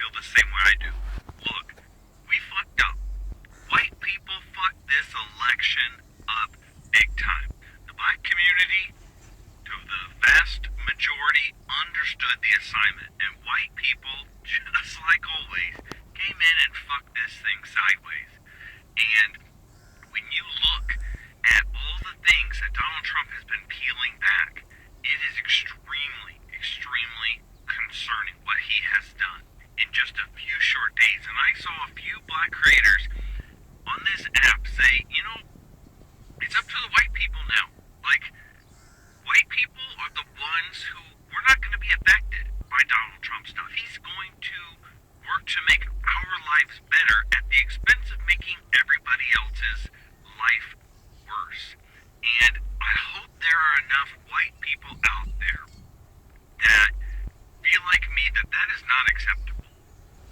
feel the same way I do. Look, we fucked up. White people fucked this election up big time. The black community, to the vast majority, understood the assignment, and white people, just like always, came in and fucked this thing sideways. And when you look at all the things that Donald Trump has been peeling back, it is extremely, extremely concerning what he has done in just a few short days. And I saw a few black creators on this app say, it's up to the white people now. Like, white people are the ones who, we're not going to be affected by Donald Trump stuff. He's going to work to make our lives better at the expense of making everybody else's life worse. And I hope there are enough white people out there that feel like me that that is not acceptable.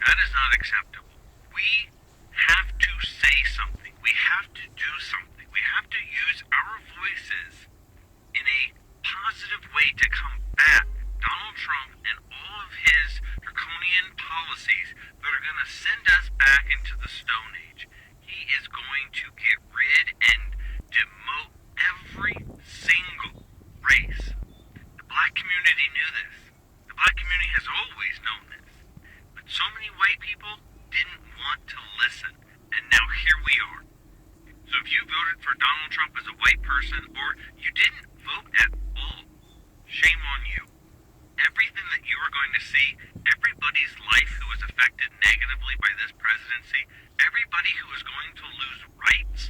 That is not acceptable. We have to say something. We have to do something. We have to use our voices in a positive way to combat Donald Trump and all of his draconian policies that are going to send us back into the Stone Age. He is going to get rid and demote every single race. The black community knew this. The black community has always known this. But so many white people didn't want to listen. And now here we are. So if you voted for Donald Trump as a white person, or you didn't vote at all, shame on you. Everything that you are going to see, everybody's life who is affected negatively by this presidency, everybody who is going to lose rights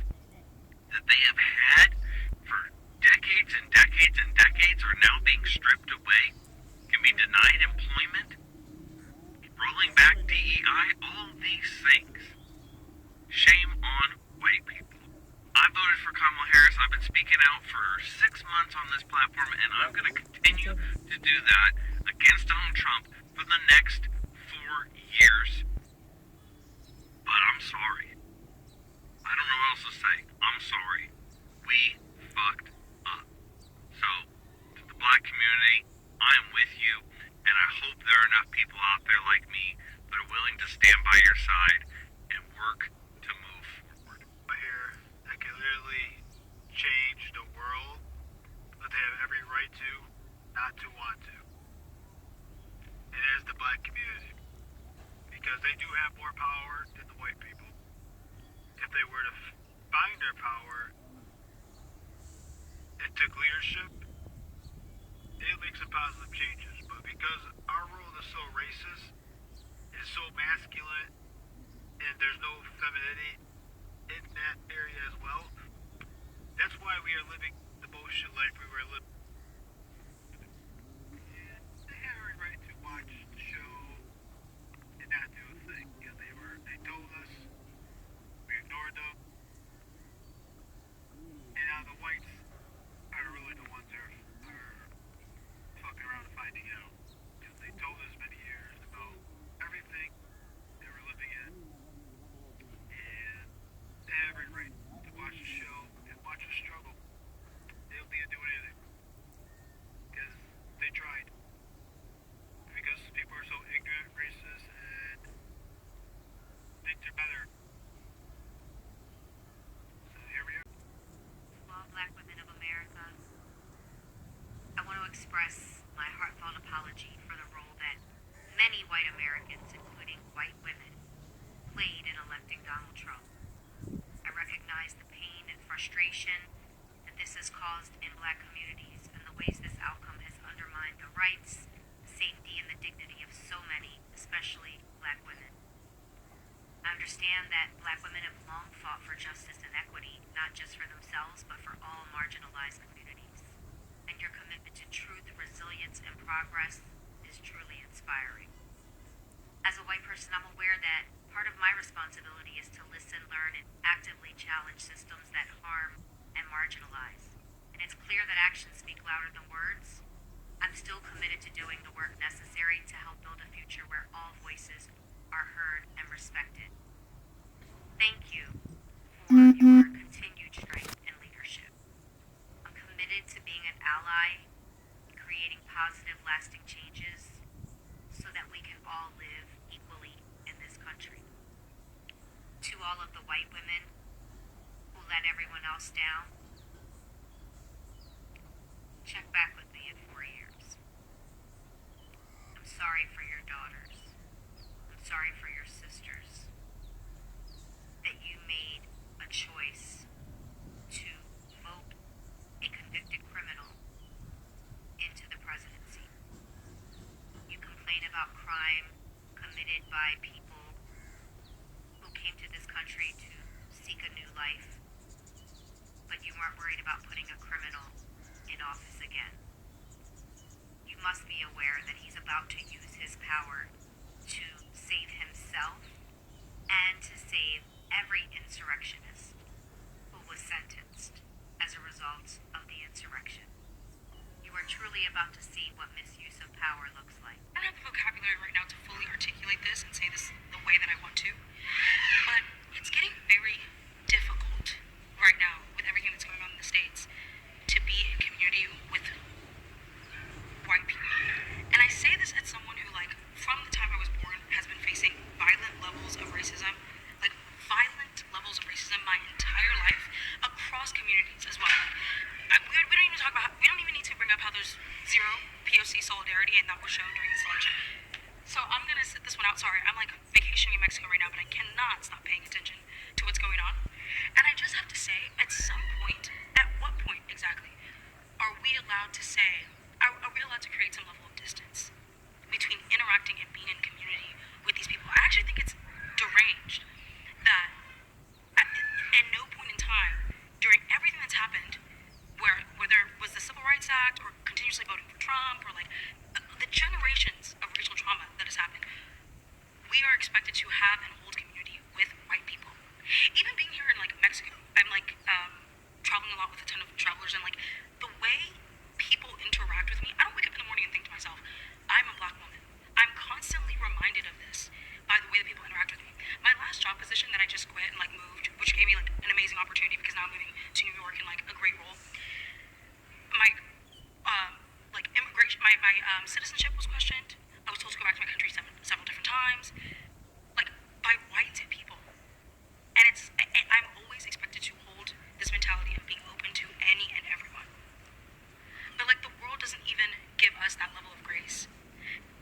that they have had for decades and decades and decades are now being stripped away, can be denied employment, rolling back DEI, all these things. Shame on white people. I voted for Kamala Harris. I've been speaking out for 6 months on this platform, and I'm going to continue to do that against Donald Trump for the next 4 years. But I'm sorry. I don't know what else to say. I'm sorry. We fucked up. So, to the black community, I am with you, and I hope there are enough people out there like me that are willing to stand by your side and work to move forward. Here that can literally change the world, but they have every right to, not to want to. It is the black community. Because they do have more power than the white people. If they were to find their power and took leadership, it'll make some positive changes. But because our world is so racist, it's so masculine, and there's no femininity in that area as well, that's why we are living the bullshit life we were living. And they have every right to watch the show and not do a thing. They told us, we ignored them, and now the whites are really the ones that are fucking around and finding out. Because they told us many years about everything they were living in, and they have every right to watch the show and watch us struggle. They don't need to do anything. Because they tried. Because people are so ignorant, racist, and think they're better. So here we are. To all black women of America, I want to express my heartfelt apology for the role that many white Americans, including white women, played in electing Donald Trump. I recognize the pain and frustration that this has caused in black communities and the ways this outcome has undermined the rights, safety, and the dignity of so many, especially black women. I understand that black women have long fought for justice and equity, not just for themselves, but for all marginalized communities. And your commitment to truth, resilience, and progress is truly inspiring. As a white person, I'm aware that part of my responsibility is to listen, learn, and actively challenge systems that harm and marginalize. And it's clear that actions speak louder than words. I'm still committed to doing the work necessary to help build a future where all voices are heard and respected. Thank you for your continued strength and leadership. I'm committed to being an ally, creating positive, lasting changes so that we can all live equally white women who let everyone else down. Check back with me in 4 years. I'm sorry for your daughters. I'm sorry for your sisters. That you made a choice to vote a convicted criminal into the presidency. You complain about crime committed by people who came to this country to seek a new life, but you weren't worried about putting a criminal in office again. You must be aware that he's about to use his power to save himself and to save every insurrectionist who was sentenced as a result of the insurrection. You are truly about to see what misuse of power looks like. I don't have the vocabulary right now to fully articulate this and say this the way that I want to, but it's getting very difficult right now with everything that's going on in the States to be in community with white people. And I say this as someone who, like, from the time I was born, has been facing violent levels of racism, like violent levels of racism my entire life across communities as well. We don't even talk about, we don't even need to bring up how there's zero POC solidarity and that was shown during this election. So I'm gonna sit this one out. Sorry, I'm like vacationing in Mexico right now, but I cannot stop paying attention to what's going on. And I just have to say, at some point, at what point exactly, are we allowed to say, are we allowed to create some level of distance between interacting and being in community with these people? I actually think it's deranged that at no point in time during everything that's happened, where there was the Civil Rights Act or continuously voting for Trump or like the generations of racial trauma that has happened, we are expected to have and hold community with white people. Even being here in like Mexico, I'm like traveling a lot with a ton of travelers, and like the way people interact with me, I don't wake up in the morning and think to myself, I'm a black woman. I'm constantly reminded of this by the way that people interact with me. My last job position that I just quit and like moved, which gave me like an amazing opportunity because now I'm moving to New York in like a great role. My like immigration, my citizenship was questioned. I was told to go back to my country several different times, like by white people. And I'm always expected to hold this mentality of being open to any and everyone. But like the world doesn't even give us that level of grace.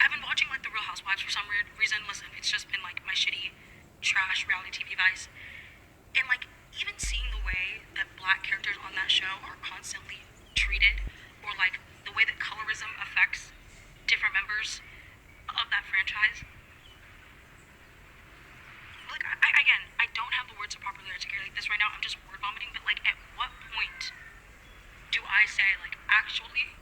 I've been watching like The Real Housewives for some weird reason. Listen, it's just been like my shitty trash reality TV vice. And like even seeing the way that black characters on that show are constantly treated, or like the way that colorism affects different members of that franchise. Like I don't have the words to properly articulate this right now. I'm just word vomiting. But like, at what point do I say like, actually,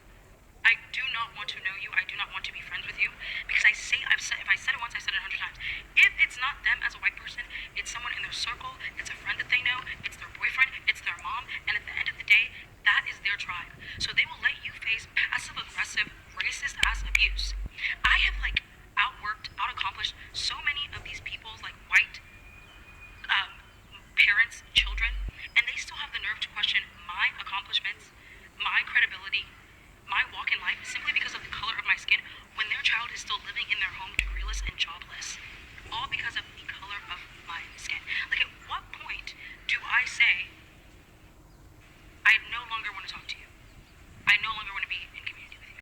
I do not want to know you. I do not want to be friends with you, because if I said it once, I said it 100 times. If it's not them as a white person, it's someone in their circle. It's a friend that they know. It's their boyfriend. It's their mom. And at the end of the day, that is their tribe. So they will let you face passive aggressive, racist ass abuse. I have like outworked, out accomplished so many of these people's like white parents, children, and they still have the nerve to question my accomplishments, my credibility, my walk in life simply because of the color of my skin, when their child is still living in their home degreeless and jobless, all because of the color of my skin. Like, at what point do I say, I no longer want to talk to you, I no longer want to be in community with you?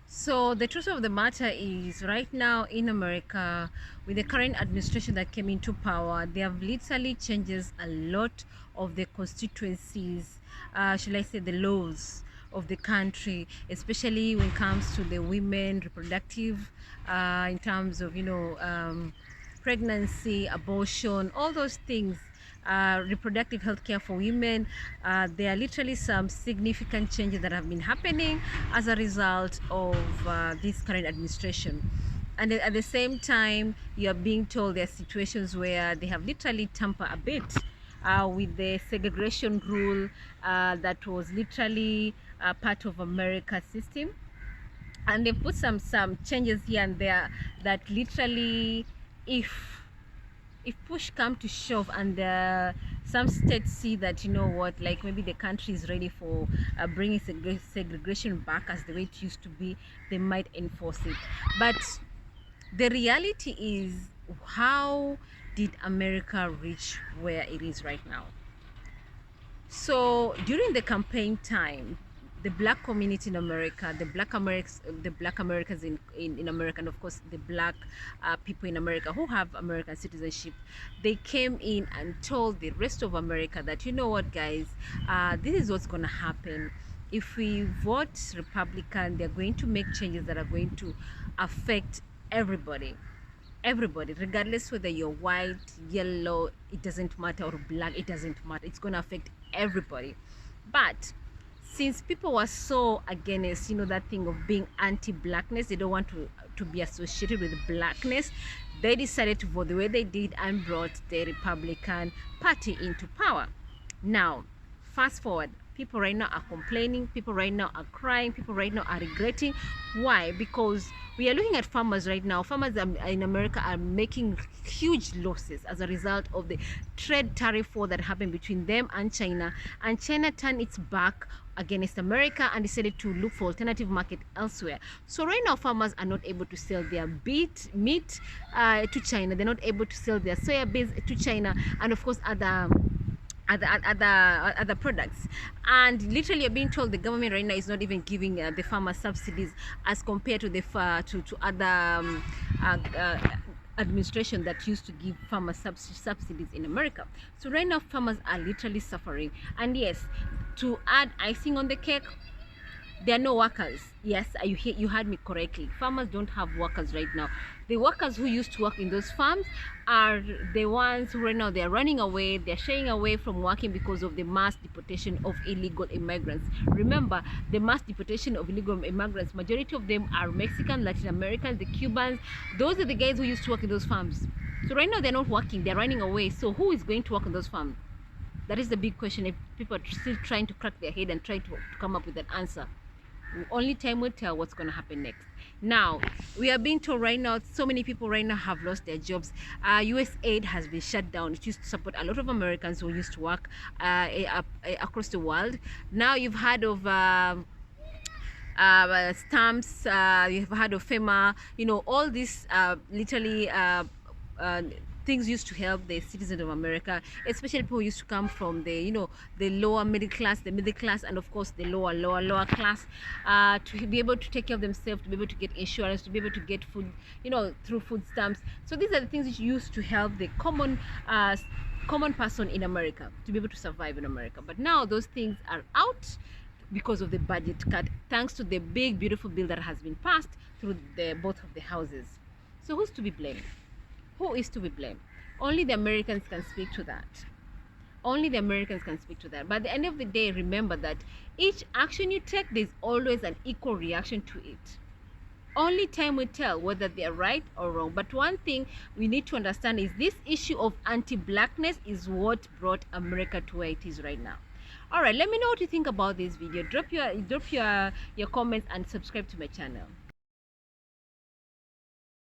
So the truth of the matter is, right now in America, with the current administration that came into power, they have literally changes a lot of the constituencies, should I say the laws of the country, especially when it comes to the women reproductive, in terms of, pregnancy, abortion, all those things. Reproductive health care for women. There are literally some significant changes that have been happening as a result of this current administration. And at the same time, you are being told there are situations where they have literally tampered a bit with the segregation rule that was literally part of America's system. And they put some changes here and there that literally, if push come to shove, and some states see that, you know what, like maybe the country is ready for bringing segregation back as the way it used to be, they might enforce it. But the reality is, how did America reach where it is right now? So during the campaign time, the black community in America, the black Americans in America, and of course the black people in America who have American citizenship, they came in and told the rest of America that, you know what, guys, this is what's going to happen. If we vote Republican, they're going to make changes that are going to affect everybody, regardless whether you're white, yellow, it doesn't matter, or black, it doesn't matter. It's going to affect everybody. But since people were so against, you know, that thing of being anti-blackness, they don't want to be associated with blackness, they decided to vote the way they did and brought the Republican Party into power. Now fast forward, people right now are complaining, people right now are crying, people right now are regretting. Why? Because we are looking at farmers right now. Farmers in America are making huge losses as a result of the trade tariff war that happened between them and China turned its back against America and decided to look for alternative market elsewhere. So right now farmers are not able to sell their meat to China. They're not able to sell their soya beans to China, and of course other products. And literally you're being told the government right now is not even giving the farmers subsidies as compared to the to other administration that used to give farmers subsidies in America. So right now farmers are literally suffering. And yes, to add icing on the cake, there are no workers. Yes, you heard me correctly. Farmers don't have workers right now. The workers who used to work in those farms are the ones who right now they're running away, they're shying away from working because of the mass deportation of illegal immigrants. Remember, the mass deportation of illegal immigrants, majority of them are Mexican, Latin Americans, the Cubans. Those are the guys who used to work in those farms. So right now they're not working, they're running away. So who is going to work on those farms? That is the big question. If people are still trying to crack their head and try to come up with an answer, only time will tell what's going to happen next. Now we are being told right now so many people right now have lost their jobs. US aid has been shut down. It used to support a lot of Americans who used to work across the world. Now you've heard of stamps, you've heard of FEMA, you know, all these literally things used to help the citizens of America, especially people who used to come from the, you know, the lower middle class, the middle class, and of course the lower class, to be able to take care of themselves, to be able to get insurance, to be able to get food, you know, through food stamps. So these are the things which used to help the common person in America to be able to survive in America. But now those things are out because of the budget cut, thanks to the big beautiful bill that has been passed through both of the houses. So who's to be blamed? Who is to be blamed? Only the Americans can speak to that. Only the Americans can speak to that. But at the end of the day, remember that each action you take, there's always an equal reaction to it. Only time will tell whether they're right or wrong. But one thing we need to understand is this issue of anti-blackness is what brought America to where it is right now. All right, let me know what you think about this video. Drop your comments and subscribe to my channel.